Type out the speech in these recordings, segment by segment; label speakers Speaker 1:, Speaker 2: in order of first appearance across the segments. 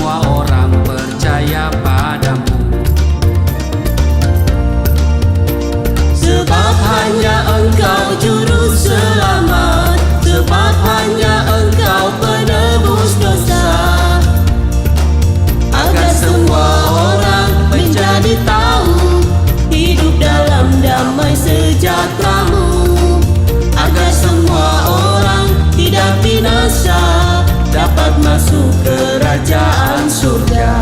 Speaker 1: semua orang percaya padamu. Sebab hanya Engkau juru selamat, sebab hanya Engkau penebus dosa, agar semua orang menjadi tahu hidup dalam damai sejahtera-Mu, agar semua orang tidak binasa, dapat masuk kerajaan surga.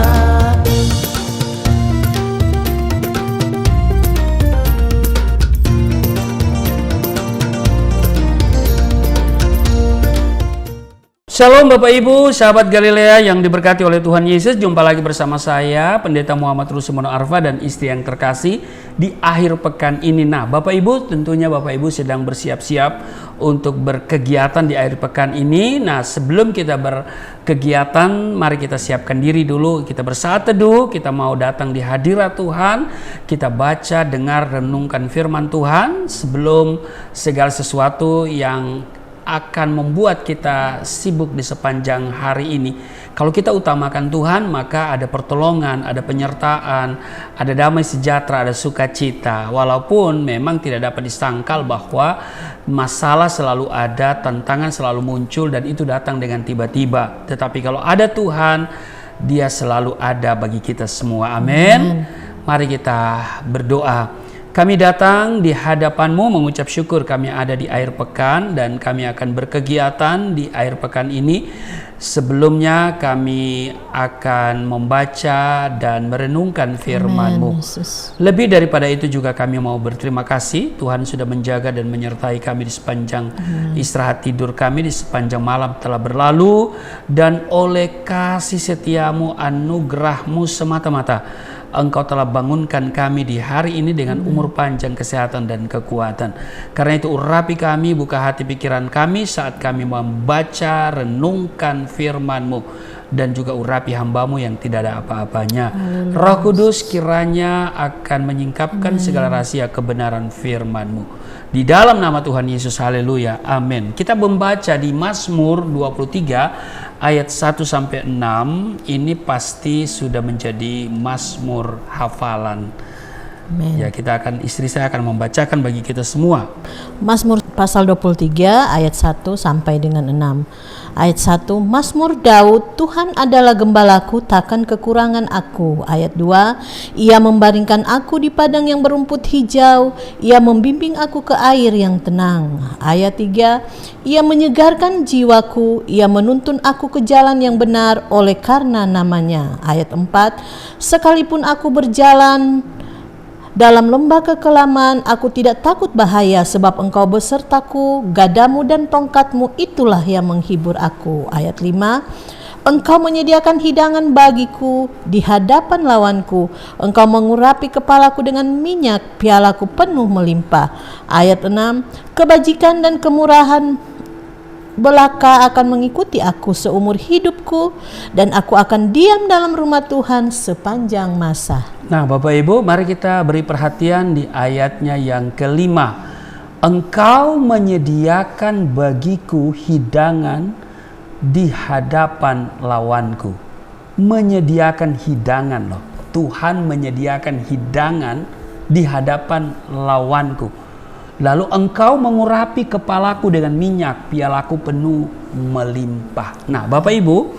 Speaker 2: Shalom Bapak Ibu, sahabat Galilea yang diberkati oleh Tuhan Yesus. Jumpa lagi bersama saya, Pendeta Muhammad Rusimono Arfa dan istri yang terkasih di akhir pekan ini. Nah Bapak Ibu, tentunya Bapak Ibu sedang bersiap-siap untuk berkegiatan di akhir pekan ini. Nah sebelum kita berkegiatan, mari kita siapkan diri dulu. Kita bersaat teduh, kita mau datang di hadirat Tuhan. Kita baca, dengar, renungkan firman Tuhan sebelum segala sesuatu yang akan membuat kita sibuk di sepanjang hari ini. Kalau kita utamakan Tuhan, maka ada pertolongan, ada penyertaan, ada damai sejahtera, ada sukacita. Walaupun memang tidak dapat disangkal bahwa masalah selalu ada, tantangan selalu muncul, dan itu datang dengan tiba-tiba. Tetapi kalau ada Tuhan, Dia selalu ada bagi kita semua. Amin. Mari kita berdoa. Kami datang di hadapan-Mu mengucap syukur kami ada di akhir pekan dan kami akan berkegiatan di akhir pekan ini. Sebelumnya kami akan membaca dan merenungkan firman-Mu. Lebih daripada itu juga kami mau berterima kasih Tuhan sudah menjaga dan menyertai kami di sepanjang istirahat tidur kami, di sepanjang malam telah berlalu, dan oleh kasih setia-Mu, anugerah-Mu semata-mata Engkau telah bangunkan kami di hari ini dengan umur panjang, kesehatan, dan kekuatan. Karena itu urapi kami, buka hati pikiran kami saat kami membaca, renungkan firman-Mu, dan juga urapi hamba-Mu yang tidak ada apa-apanya. Roh Kudus kiranya akan menyingkapkan segala rahasia kebenaran firman-Mu. Di dalam nama Tuhan Yesus, haleluya, amin. Kita membaca di Mazmur 23 ayat 1-6. Ini pasti sudah menjadi Mazmur hafalan. Amen. Ya, istri saya akan membacakan bagi kita semua.
Speaker 3: Mazmur pasal 23 ayat 1 sampai dengan 6. Ayat 1, Mazmur Daud, Tuhan adalah gembalaku, takkan kekurangan aku. Ayat 2, Ia membaringkan aku di padang yang berumput hijau, Ia membimbing aku ke air yang tenang. Ayat 3, Ia menyegarkan jiwaku, Ia menuntun aku ke jalan yang benar oleh karena namanya. Ayat 4, sekalipun aku berjalan dalam lembah kekelaman, aku tidak takut bahaya, sebab Engkau besertaku, gadamu dan tongkatmu itulah yang menghibur aku. Ayat 5, Engkau menyediakan hidangan bagiku di hadapan lawanku, Engkau mengurapi kepalaku dengan minyak, pialaku penuh melimpah. Ayat 6, kebajikan dan kemurahan belaka akan mengikuti aku seumur hidupku, dan aku akan diam dalam rumah Tuhan sepanjang masa.
Speaker 2: Nah Bapak Ibu, mari kita beri perhatian di ayatnya yang kelima. Engkau menyediakan bagiku hidangan di hadapan lawanku. Menyediakan hidangan loh. Tuhan menyediakan hidangan di hadapan lawanku. Lalu Engkau mengurapi kepalaku dengan minyak, pialaku penuh melimpah. Nah Bapak Ibu,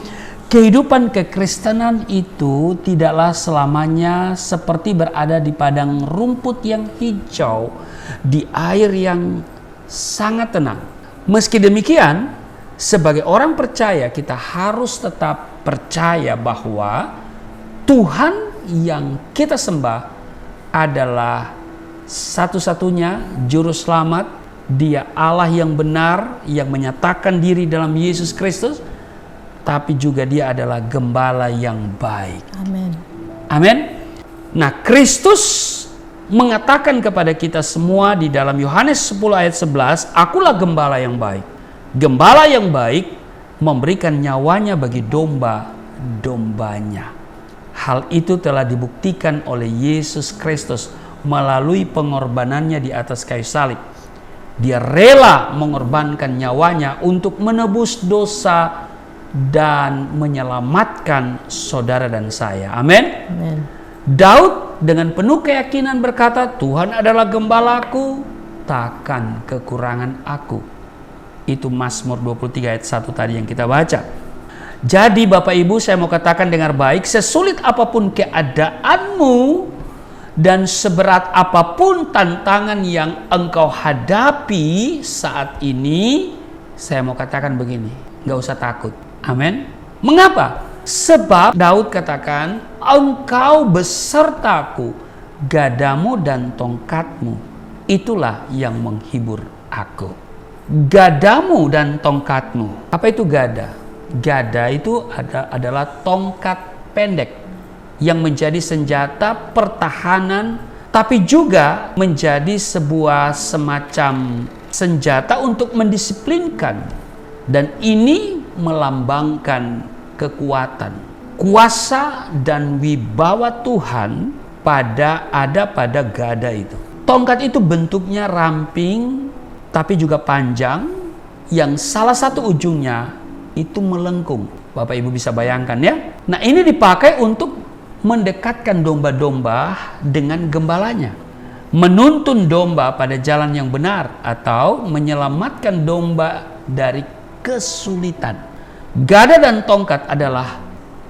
Speaker 2: kehidupan kekristenan itu tidaklah selamanya seperti berada di padang rumput yang hijau, di air yang sangat tenang. Meski demikian, sebagai orang percaya kita harus tetap percaya bahwa Tuhan yang kita sembah adalah satu-satunya juru selamat. Dia Allah yang benar, yang menyatakan diri dalam Yesus Kristus, tapi juga Dia adalah gembala yang baik.
Speaker 3: Amin.
Speaker 2: Amin. Nah, Kristus mengatakan kepada kita semua di dalam Yohanes 10 ayat 11, akulah gembala yang baik. Gembala yang baik memberikan nyawanya bagi domba-dombanya. Hal itu telah dibuktikan oleh Yesus Kristus melalui pengorbanannya di atas kayu salib. Dia rela mengorbankan nyawanya untuk menebus dosa dan menyelamatkan saudara dan saya. Amin.
Speaker 3: Amin.
Speaker 2: Daud dengan penuh keyakinan berkata, Tuhan adalah gembalaku, takkan kekurangan aku. Itu Mazmur 23 ayat 1 tadi yang kita baca. Jadi Bapak Ibu, saya mau katakan dengar baik, sesulit apapun keadaanmu dan seberat apapun tantangan yang engkau hadapi saat ini, saya mau katakan begini, gak usah takut. Amin. Mengapa? Sebab Daud katakan, engkau besertaku, gadamu dan tongkatmu, itulah yang menghibur aku. Gadamu dan tongkatmu. Apa itu gada? Gada itu adalah tongkat pendek yang menjadi senjata pertahanan, tapi juga menjadi sebuah semacam senjata untuk mendisiplinkan. Dan ini melambangkan kekuatan, kuasa dan wibawa Tuhan ada pada gada itu. Tongkat itu bentuknya ramping tapi juga panjang, yang salah satu ujungnya itu melengkung. Bapak Ibu bisa bayangkan ya. Nah, ini dipakai untuk mendekatkan domba-domba dengan gembalanya, menuntun domba pada jalan yang benar, atau menyelamatkan domba dari kesulitan. Gada dan tongkat adalah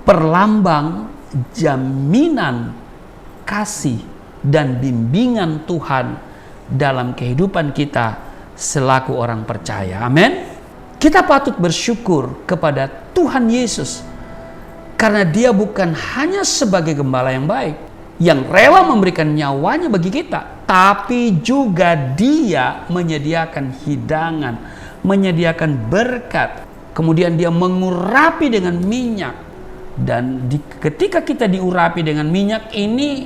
Speaker 2: perlambang jaminan kasih dan bimbingan Tuhan dalam kehidupan kita selaku orang percaya. Amin. Kita patut bersyukur kepada Tuhan Yesus karena Dia bukan hanya sebagai gembala yang baik, yang rela memberikan nyawanya bagi kita, tapi juga Dia menyediakan hidangan, menyediakan berkat, kemudian Dia mengurapi dengan minyak. Dan ketika kita diurapi dengan minyak ini,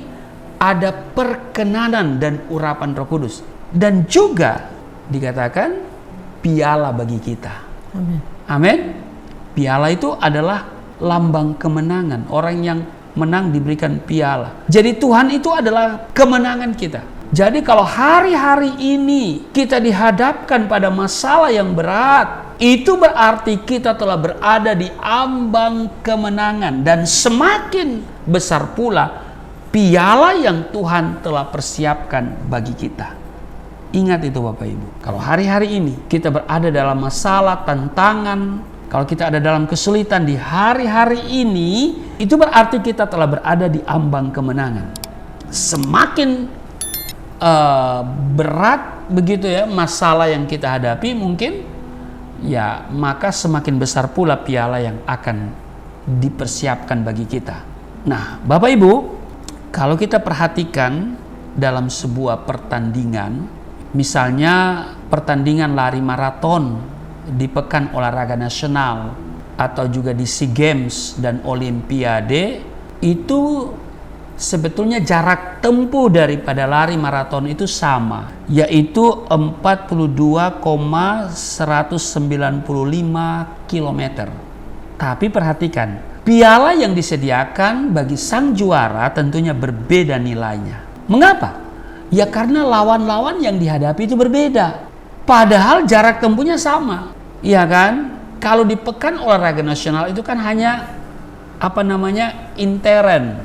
Speaker 2: ada perkenanan dan urapan Roh Kudus, dan juga dikatakan piala bagi kita.
Speaker 3: Amin.
Speaker 2: Amin. Piala itu adalah lambang kemenangan. Orang yang menang diberikan piala. Jadi Tuhan itu adalah kemenangan kita. Jadi kalau hari-hari ini kita dihadapkan pada masalah yang berat, itu berarti kita telah berada di ambang kemenangan. Dan semakin besar pula piala yang Tuhan telah persiapkan bagi kita. Ingat itu Bapak Ibu. Kalau hari-hari ini kita berada dalam masalah, tantangan, kalau kita ada dalam kesulitan di hari-hari ini, itu berarti kita telah berada di ambang kemenangan. Semakin berat begitu ya masalah yang kita hadapi mungkin, ya maka semakin besar pula piala yang akan dipersiapkan bagi kita. Nah Bapak Ibu, kalau kita perhatikan dalam sebuah pertandingan, misalnya pertandingan lari maraton di Pekan Olahraga Nasional atau juga di SEA Games dan Olimpiade, itu sebetulnya jarak tempuh daripada lari maraton itu sama, yaitu 42,195 km. Tapi perhatikan, piala yang disediakan bagi sang juara tentunya berbeda nilainya. Mengapa? Ya karena lawan-lawan yang dihadapi itu berbeda. Padahal jarak tempuhnya sama. Ya kan? Kalau di Pekan Olahraga Nasional itu kan hanya intern,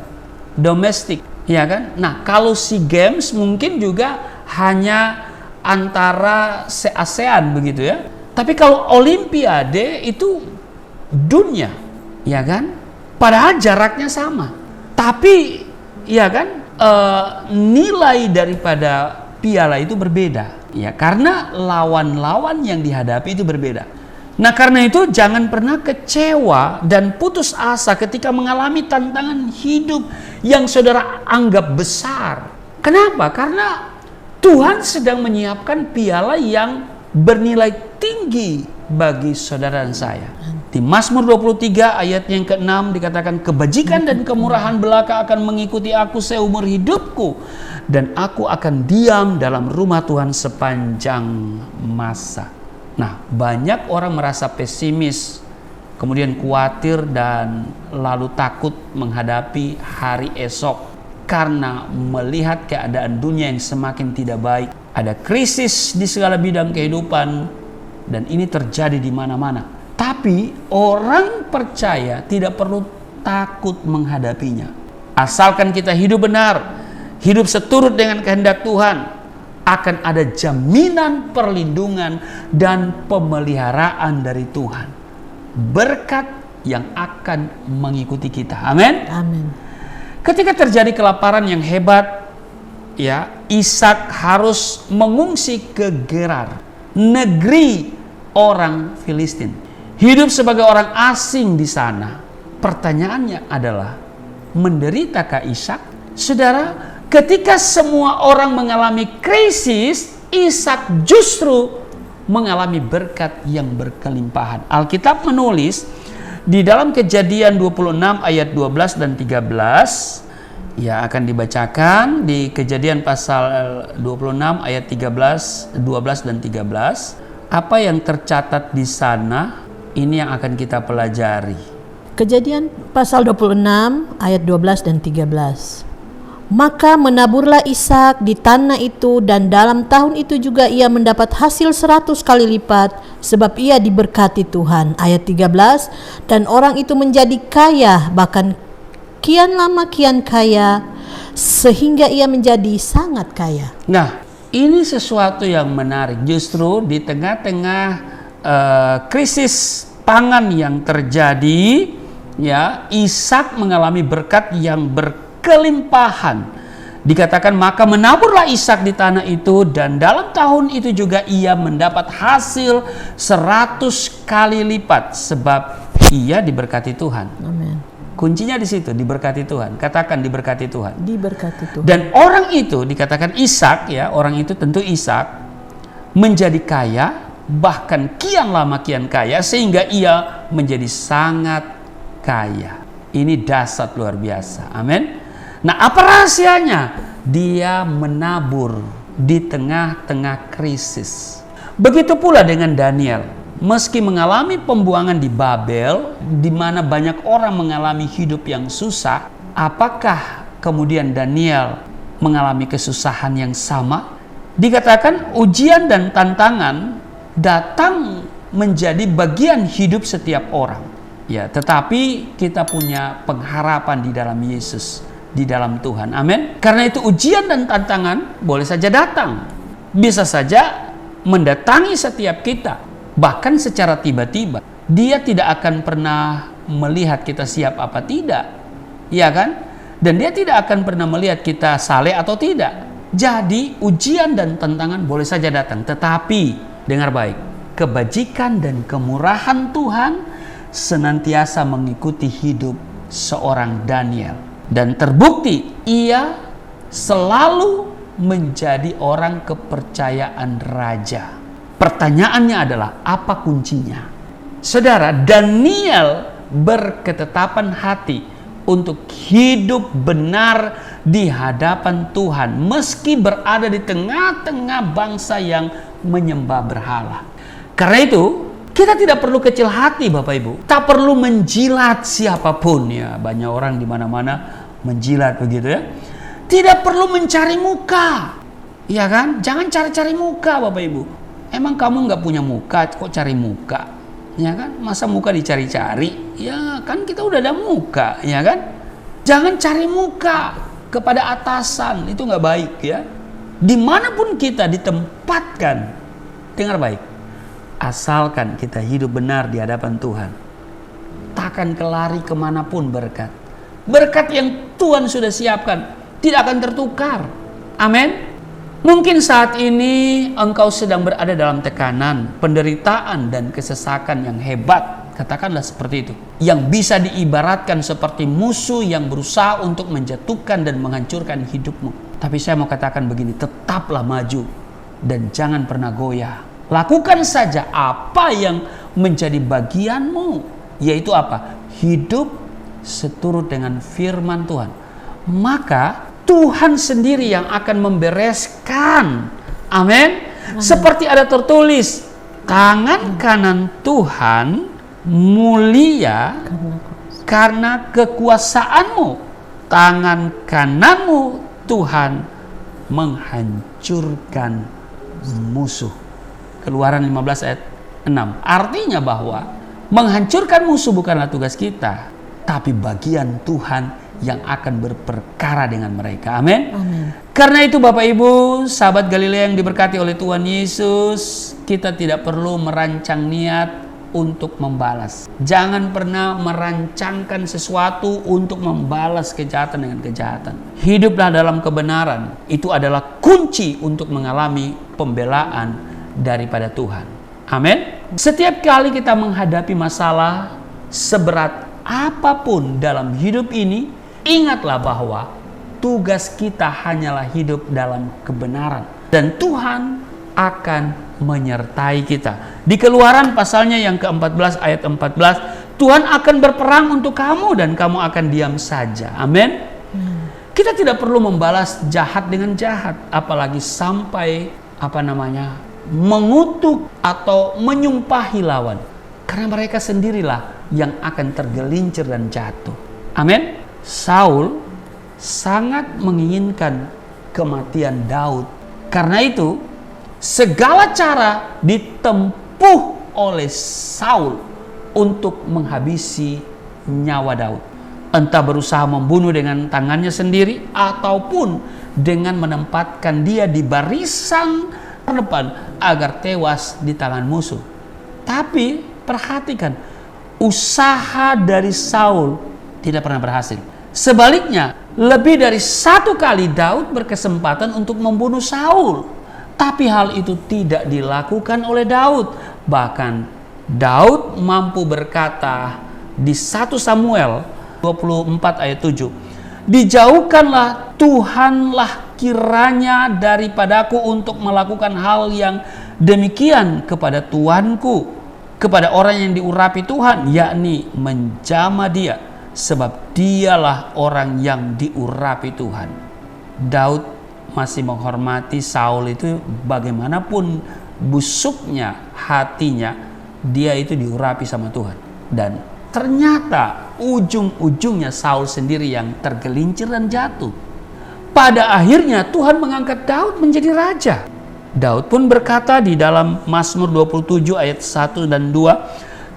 Speaker 2: domestik, ya kan? Nah, kalau SEA Games mungkin juga hanya antara se-ASEAN begitu ya. Tapi kalau Olimpiade itu dunia, ya kan? Padahal jaraknya sama. Tapi ya kan? Nilai daripada piala itu berbeda, ya karena lawan-lawan yang dihadapi itu berbeda. Nah karena itu jangan pernah kecewa dan putus asa ketika mengalami tantangan hidup yang saudara anggap besar. Kenapa? Karena Tuhan sedang menyiapkan piala yang bernilai tinggi bagi saudara dan saya. Di Mazmur 23 ayat yang ke-6 dikatakan, kebajikan dan kemurahan belaka akan mengikuti aku seumur hidupku, dan aku akan diam dalam rumah Tuhan sepanjang masa. Nah, banyak orang merasa pesimis, kemudian khawatir dan lalu takut menghadapi hari esok karena melihat keadaan dunia yang semakin tidak baik. Ada krisis di segala bidang kehidupan dan ini terjadi di mana-mana. Tapi orang percaya tidak perlu takut menghadapinya. Asalkan kita hidup benar, hidup seturut dengan kehendak Tuhan, akan ada jaminan perlindungan dan pemeliharaan dari Tuhan. Berkat yang akan mengikuti kita. Amin.
Speaker 3: Amin.
Speaker 2: Ketika terjadi kelaparan yang hebat, ya, Ishak harus mengungsi ke Gerar, negeri orang Filistin. Hidup sebagai orang asing di sana. Pertanyaannya adalah, menderitakah Ishak? Saudara, ketika semua orang mengalami krisis, Ishak justru mengalami berkat yang berkelimpahan. Alkitab menulis di dalam Kejadian 26 ayat 12 dan 13, ya, akan dibacakan di Kejadian pasal 26 ayat 13, 12 dan 13. Apa yang tercatat di sana, ini yang akan kita pelajari.
Speaker 3: Kejadian pasal 26 ayat 12 dan 13. Maka menaburlah Ishak di tanah itu, dan dalam tahun itu juga ia mendapat hasil 100 kali lipat, sebab ia diberkati Tuhan. Ayat 13, dan orang itu menjadi kaya, bahkan kian lama kian kaya, sehingga ia menjadi sangat kaya.
Speaker 2: Nah, ini sesuatu yang menarik. Justru di tengah-tengah krisis pangan yang terjadi, ya, Ishak mengalami berkat yang berkelimpahan. Dikatakan, maka menaburlah Ishak di tanah itu, dan dalam tahun itu juga ia mendapat hasil 100 kali lipat, sebab ia diberkati Tuhan.
Speaker 3: Amin.
Speaker 2: Kuncinya di situ, diberkati Tuhan. Katakan, diberkati Tuhan.
Speaker 3: Diberkati Tuhan.
Speaker 2: Dan orang itu, dikatakan Ishak, ya, orang itu tentu Ishak, menjadi kaya, bahkan kian lama kian kaya, sehingga ia menjadi sangat kaya. Ini dahsyat luar biasa. Amin. Nah, apa rahasianya? Dia menabur di tengah-tengah krisis. Begitu pula dengan Daniel. Meski mengalami pembuangan di Babel, di mana banyak orang mengalami hidup yang susah, apakah kemudian Daniel mengalami kesusahan yang sama? Dikatakan ujian dan tantangan datang menjadi bagian hidup setiap orang. Ya, tetapi kita punya pengharapan di dalam Yesus, di dalam Tuhan. Amin. Karena itu ujian dan tantangan boleh saja datang. Bisa saja mendatangi setiap kita. Bahkan secara tiba-tiba. Dia tidak akan pernah melihat kita siap apa tidak. Ya kan? Dan dia tidak akan pernah melihat kita saleh atau tidak. Jadi ujian dan tantangan boleh saja datang. Tetapi, dengar baik, kebajikan dan kemurahan Tuhan senantiasa mengikuti hidup seorang Daniel. Dan terbukti ia selalu menjadi orang kepercayaan raja. Pertanyaannya adalah, apa kuncinya? Saudara, Daniel berketetapan hati untuk hidup benar di hadapan Tuhan, meski berada di tengah-tengah bangsa yang menyembah berhala. Karena itu, kita tidak perlu kecil hati, Bapak Ibu. Tak perlu menjilat siapapun, ya. Banyak orang di mana-mana menjilat begitu, ya. Tidak perlu mencari muka, ya kan? Jangan cari-cari muka, Bapak Ibu. Emang kamu nggak punya muka, kok cari muka? Ya kan? Masa muka dicari-cari? Ya kan, kita udah ada muka, ya kan? Jangan cari muka kepada atasan, itu nggak baik, ya. Dimanapun kita ditempatkan, dengar baik, asalkan kita hidup benar di hadapan Tuhan, takkan kelari kemanapun berkat. Berkat yang Tuhan sudah siapkan tidak akan tertukar. Amin. Mungkin saat ini engkau sedang berada dalam tekanan, penderitaan, dan kesesakan yang hebat. Katakanlah seperti itu. Yang bisa diibaratkan seperti musuh yang berusaha untuk menjatuhkan dan menghancurkan hidupmu. Tapi saya mau katakan begini, tetaplah maju dan jangan pernah goyah. Lakukan saja apa yang menjadi bagianmu. Yaitu apa? Hidup seturut dengan firman Tuhan. Maka Tuhan sendiri yang akan membereskan. Amin. Seperti ada tertulis, tangan kanan Tuhan mulia karena kekuasaanmu. Tangan kananmu Tuhan menghancurkan musuh. Keluaran 15 ayat 6. Artinya bahwa Menghancurkan musuh bukanlah tugas kita, tapi bagian Tuhan yang akan berperkara dengan mereka. Amin. Karena itu Bapak Ibu, sahabat Galilea yang diberkati oleh Tuhan Yesus, kita tidak perlu merancang niat untuk membalas. Jangan pernah merancangkan sesuatu untuk membalas kejahatan dengan kejahatan. Hiduplah dalam kebenaran. Itu adalah kunci untuk mengalami pembelaan daripada Tuhan. Amin. Setiap kali kita menghadapi masalah seberat apapun dalam hidup ini, ingatlah bahwa tugas kita hanyalah hidup dalam kebenaran. Dan Tuhan akan menyertai kita. Di Keluaran pasalnya yang ke-14 ayat 14, Tuhan akan berperang untuk kamu dan kamu akan diam saja. Amin. Kita tidak perlu membalas jahat dengan jahat, apalagi sampai mengutuk atau menyumpahi lawan. Karena mereka sendirilah yang akan tergelincir dan jatuh. Amin. Saul sangat menginginkan kematian Daud. Karena itu segala cara ditempuh oleh Saul untuk menghabisi nyawa Daud. Entah berusaha membunuh dengan tangannya sendiri ataupun dengan menempatkan dia di barisan terdepan agar tewas di tangan musuh. Tapi perhatikan, usaha dari Saul tidak pernah berhasil. Sebaliknya, lebih dari satu kali Daud berkesempatan untuk membunuh Saul. Tapi hal itu tidak dilakukan oleh Daud. Bahkan Daud mampu berkata di 1 Samuel 24 ayat 7, "Dijauhkanlah Tuhanlah kiranya daripadaku untuk melakukan hal yang demikian kepada tuanku, kepada orang yang diurapi Tuhan, yakni menjamah dia, sebab dialah orang yang diurapi Tuhan." Daud masih menghormati Saul itu, bagaimanapun busuknya hatinya, dia itu diurapi sama Tuhan. Dan ternyata ujung-ujungnya Saul sendiri yang tergelincir dan jatuh. Pada akhirnya Tuhan mengangkat Daud menjadi raja. Daud pun berkata di dalam Mazmur 27 ayat 1 dan 2,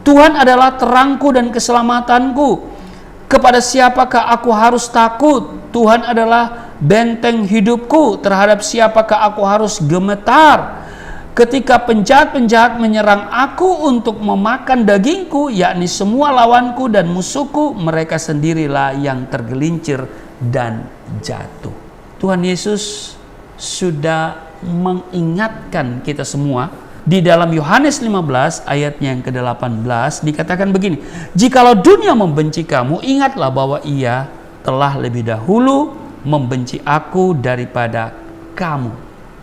Speaker 2: "Tuhan adalah terangku dan keselamatanku. Kepada siapakah aku harus takut? Tuhan adalah benteng hidupku. Terhadap siapakah aku harus gemetar? Ketika penjahat-penjahat menyerang aku untuk memakan dagingku, yakni semua lawanku dan musuhku, mereka sendirilah yang tergelincir dan jatuh." Tuhan Yesus sudah mengingatkan kita semua. Di dalam Yohanes 15 ayatnya yang ke-18 dikatakan begini, "Jikalau dunia membenci kamu, ingatlah bahwa ia telah lebih dahulu membenci aku daripada kamu."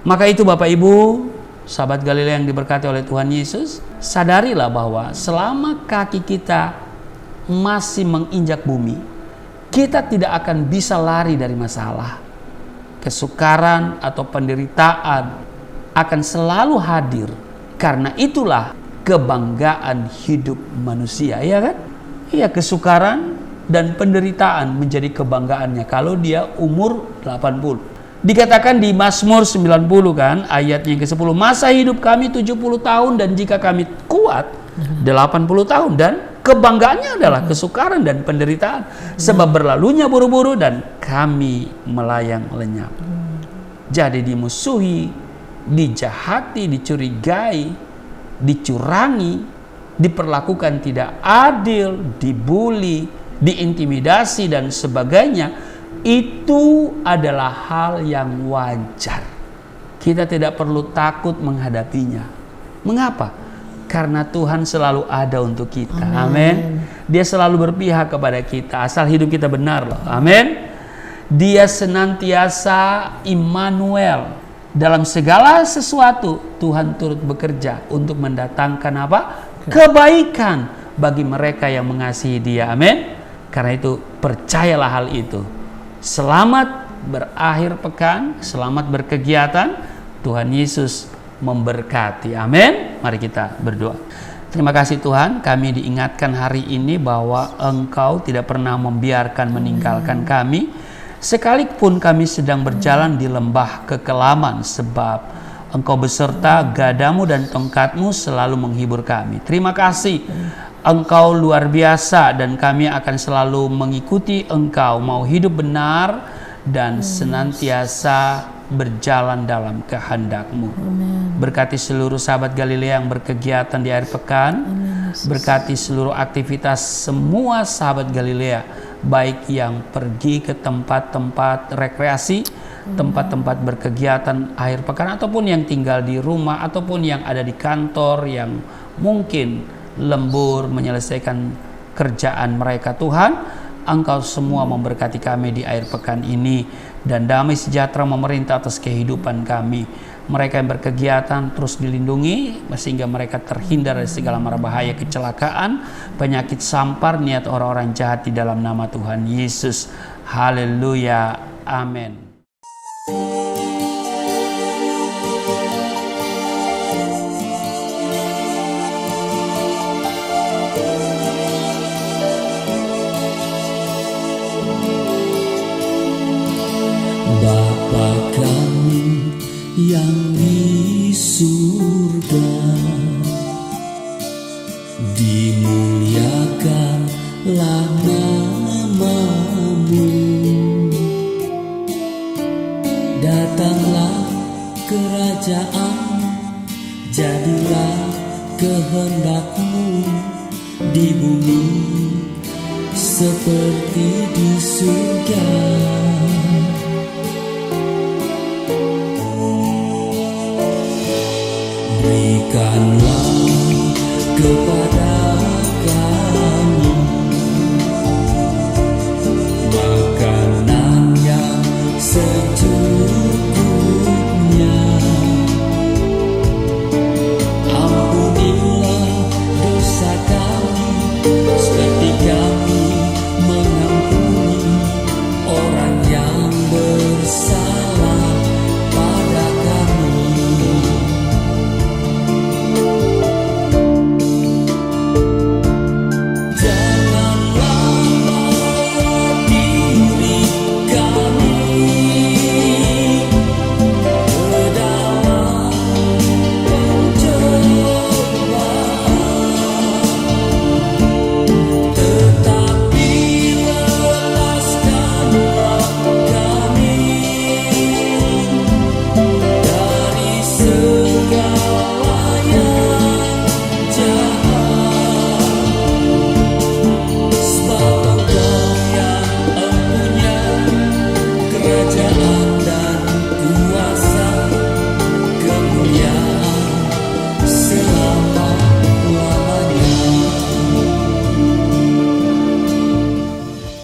Speaker 2: Maka itu Bapak Ibu, sahabat Galilea yang diberkati oleh Tuhan Yesus, sadarilah bahwa selama kaki kita masih menginjak bumi, kita tidak akan bisa lari dari masalah. Kesukaran atau penderitaan akan selalu hadir. Karena itulah kebanggaan hidup manusia, ya kan? Iya, kesukaran dan penderitaan menjadi kebanggaannya kalau dia umur 80. Dikatakan di Mazmur 90 kan, ayatnya yang ke-10, "Masa hidup kami 70 tahun dan jika kami kuat 80 tahun." Dan kebanggaannya adalah kesukaran dan penderitaan, sebab berlalunya buru-buru dan kami melayang lenyap. Jadi dimusuhi, dijahati, dicurigai, dicurangi, diperlakukan tidak adil, dibuli, diintimidasi dan sebagainya, itu adalah hal yang wajar. Kita tidak perlu takut menghadapinya. Mengapa? Karena Tuhan selalu ada untuk kita. Amin. Dia selalu berpihak kepada kita, asal hidup kita benar loh. Amin. Dia senantiasa Immanuel. Dalam segala sesuatu Tuhan turut bekerja untuk mendatangkan apa? Kebaikan bagi mereka yang mengasihi Dia. Amin. Karena itu percayalah hal itu. Selamat berakhir pekan, selamat berkegiatan. Tuhan Yesus memberkati. Amin. Mari kita berdoa. Terima kasih Tuhan, kami diingatkan hari ini bahwa Engkau tidak pernah membiarkan meninggalkan kami, sekalipun kami sedang berjalan di lembah kekelaman, sebab Engkau beserta gadamu dan tongkatmu selalu menghibur kami. Terima kasih Engkau luar biasa dan kami akan selalu mengikuti Engkau, mau hidup benar dan senantiasa berjalan dalam kehendak-Mu. Berkati seluruh sahabat Galilea yang berkegiatan di akhir pekan. Berkati seluruh aktivitas semua sahabat Galilea, baik yang pergi ke tempat-tempat rekreasi, tempat-tempat berkegiatan akhir pekan, ataupun yang tinggal di rumah, ataupun yang ada di kantor, yang mungkin lembur menyelesaikan kerjaan mereka. Tuhan, Engkau semua memberkati kami di akhir pekan ini, dan damai sejahtera memerintah atas kehidupan kami. Mereka yang berkegiatan terus dilindungi sehingga mereka terhindar dari segala mara bahaya, kecelakaan, penyakit sampar, niat orang-orang jahat, di dalam nama Tuhan Yesus. Haleluya. Amin.
Speaker 1: Bapa kami yang di surga, dimuliakanlah nama-Mu. Datanglah kerajaan, jadilah kehendak-Mu di bumi seperti di